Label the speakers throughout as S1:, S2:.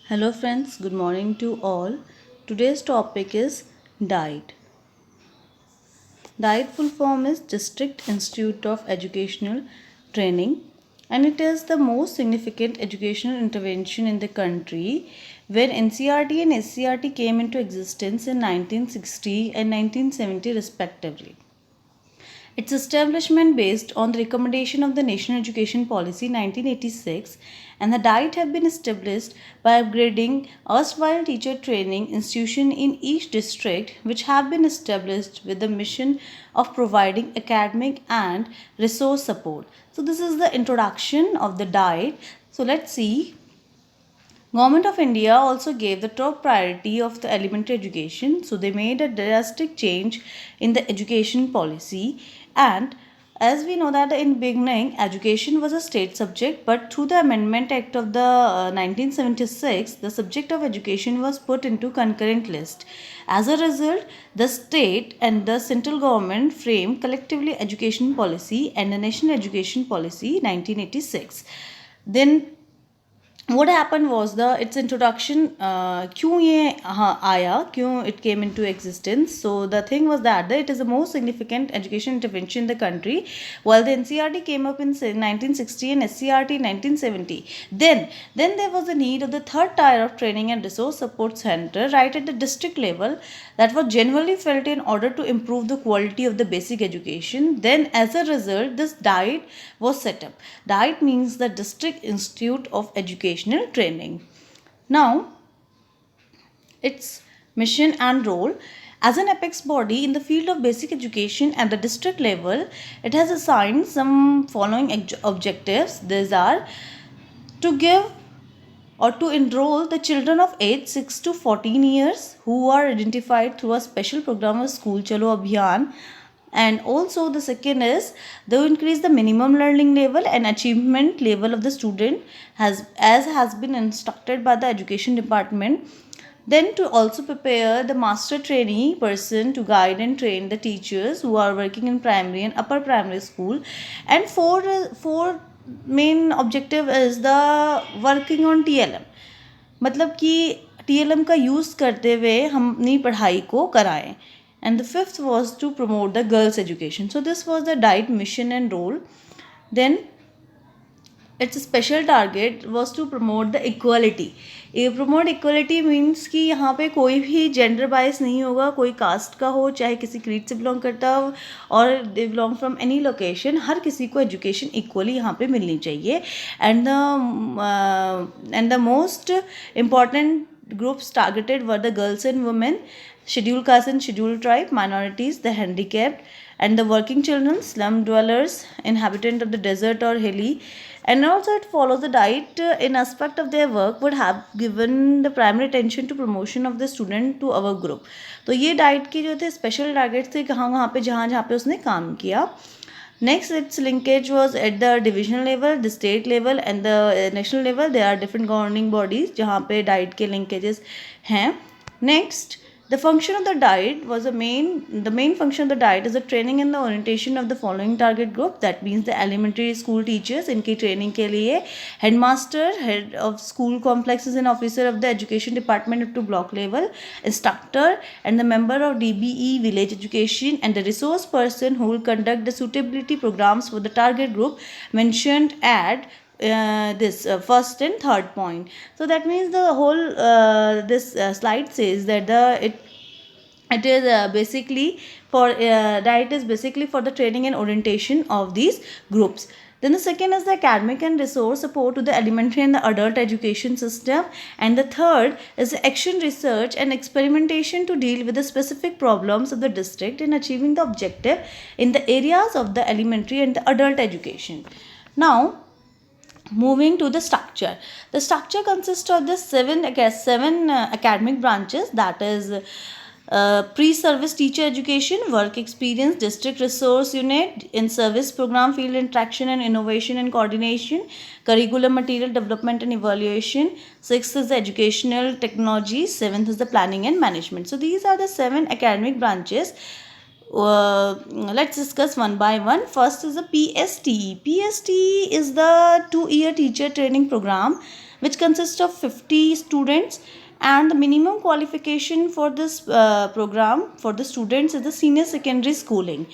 S1: Hello friends, good morning to all. Today's topic is DIET. DIET full form is District Institute of Educational Training, and it is the most significant educational intervention in the country where NCERT and SCERT came into existence in 1960 and 1970 respectively. Its establishment based on the recommendation of the National Education Policy 1986, and the DIET have been established by upgrading erstwhile teacher training institution in each district, which have been established with the mission of providing academic and resource support. So this is the introduction of the DIET. So let's see. Government of India also gave the top priority of the elementary education, so they made a drastic change in the education policy. And as we know that in beginning education was a state subject, but through the Amendment Act of the 1976, the subject of education was put into concurrent list. As a result, the state and the central government framed collectively education policy and the national education policy 1986. Then what happened was the its introduction क्यों ये आया क्यों it came into existence. So the thing was that it is the most significant education intervention in the country, while the NCERT came up in 1960 and SCERT 1970. Then there was a need of the third tier of training and resource support center right at the district level that was genuinely felt in order to improve the quality of the basic education. Then as a result, this DIET was set up. DIET means the District Institute of Educational Training. Now, its mission and role: as an apex body in the field of basic education at the district level, it has assigned some following objectives. These are to give or to enroll the children of age 6 to 14 years who are identified through a special program of School Chalo Abhiyan. And also the second is to increase the minimum learning level and achievement level of the student as has been instructed by the education department. Then to also prepare the master trainee person to guide and train the teachers who are working in primary and upper primary school. And four main objective is the working on TLM, मतलब कि TLM का use करते हुए हम अपनी पढ़ाई को कराएं. And the fifth was to promote the girls education. So this was the DIET mission and role. Then its special target was to promote the equality. Promote equality means कि यहाँ पे कोई भी जेंडर बायस नहीं होगा, कोई cast का हो चाहे किसी क्रीड से बिलोंग करता हो और they belong from any location, हर किसी को एजुकेशन इक्वली यहाँ पे मिलनी चाहिए. And the most important groups targeted were the girls and women, scheduled caste and scheduled tribe, minorities, the handicapped, and the working children, slum dwellers, inhabitant of the desert or hilly. And also it follows the DIET in aspect of their work would have given the primary attention to promotion of the student to our group. तो ये DIET के जो थे special targets थे कहाँ पे जहाँ पे उसने काम किया. Next, its linkage was at the divisional level, the state level and the national level. There are different governing bodies जहाँ पे DIET के linkages हैं. Next, the function of the DIET was the main function of the DIET is the training and the orientation of the following target group. That means the elementary school teachers, इनकी training के लिए headmaster, head of school complexes and officer of the education department up to block level, instructor and the member of DBE village education, and the resource person who will conduct the suitability programs for the target group mentioned at this first and third point. So that means the whole this slide says that it is basically for DIET is basically for the training and orientation of these groups. Then the second is the academic and resource support to the elementary and the adult education system. And the third is the action research and experimentation to deal with the specific problems of the district in achieving the objective in the areas of the elementary and the adult education. Now, moving to the structure. The structure consists of the seven academic branches, that is pre-service teacher education, work experience, district resource unit, in-service program, field interaction and innovation and coordination, curriculum material development and evaluation. Sixth is the educational technology. Seventh is the planning and management. So these are the seven academic branches let's discuss one by one. First is the PSTE. PSTE is the 2-year teacher training program which consists of 50 students, and the minimum qualification for this program for the students is the senior secondary schooling.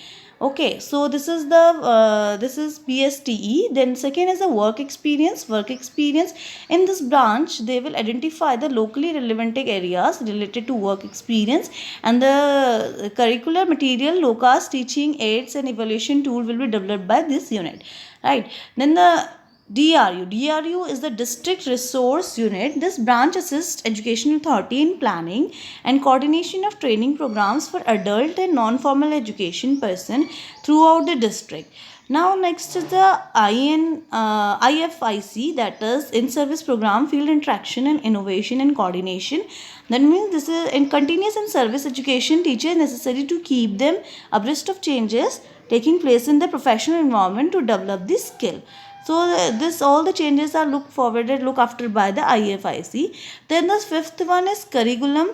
S1: Okay, so this is PSTE. Then second is the work experience. In this branch they will identify the locally relevant areas related to work experience, and the curricular material, LOCAS, teaching aids and evaluation tool will be developed by this unit, right? Then the DRU is the District Resource Unit. This branch assists Education Authority in planning and coordination of training programs for adult and non-formal education person throughout the district. Now next is the IFIC, that is In-Service Program, Field Interaction and Innovation and Coordination. That means this is in continuous and service education. Teacher is necessary to keep them abreast of changes taking place in the professional environment to develop this skill. So this all the changes are looked after by the IFIC. Then the fifth one is curriculum,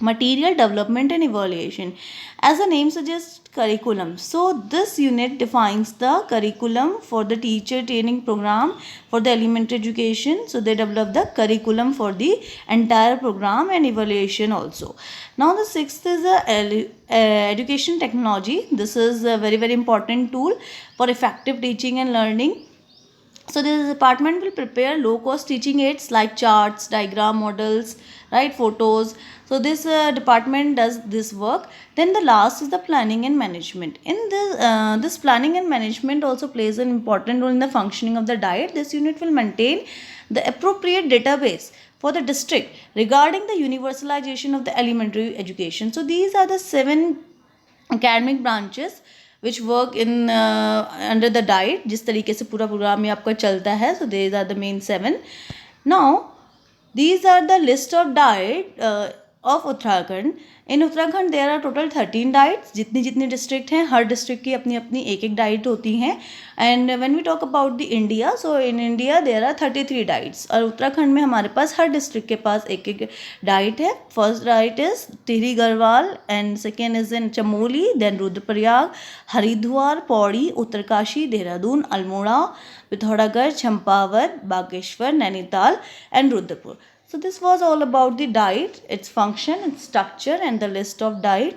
S1: material development and evaluation. As the name suggests, curriculum. So this unit defines the curriculum for the teacher training program for the elementary education. So they develop the curriculum for the entire program and evaluation also. Now the sixth is the education technology. This is a very very important tool for effective teaching and learning. So this department will prepare low-cost teaching aids like charts, diagram models, right, photos. So this department does this work. Then the last is the planning and management. In this planning and management also plays an important role in the functioning of the DIET. This unit will maintain the appropriate database for the district regarding the universalization of the elementary education. So these are the 7 academic branches which work in under the DIET, जिस तरीके से पूरा programme में आपका चलता है. So these are the main 7. Now these are the list of DIET of Uttarakhand. In Uttarakhand there are total 13 DIETs. जितनी district हैं, हर डिस्ट्रिक्ट की अपनी अपनी एक DIET होती हैं. And when we talk about the India, so in India there are 33 DIETs. और उत्तराखंड में हमारे पास हर डिस्ट्रिक्ट के पास एक DIET है. First DIET is Tehri Garhwal, and second is in Chamoli, then Rudraprayag, Haridwar, Pauri, Uttarkashi, Dehradun, Almora, Pithoragarh, Champawat, Bageshwar, Nainital and Rudrapur. So this was all about the DIET, its function, its structure and the list of DIET.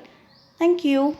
S1: Thank you.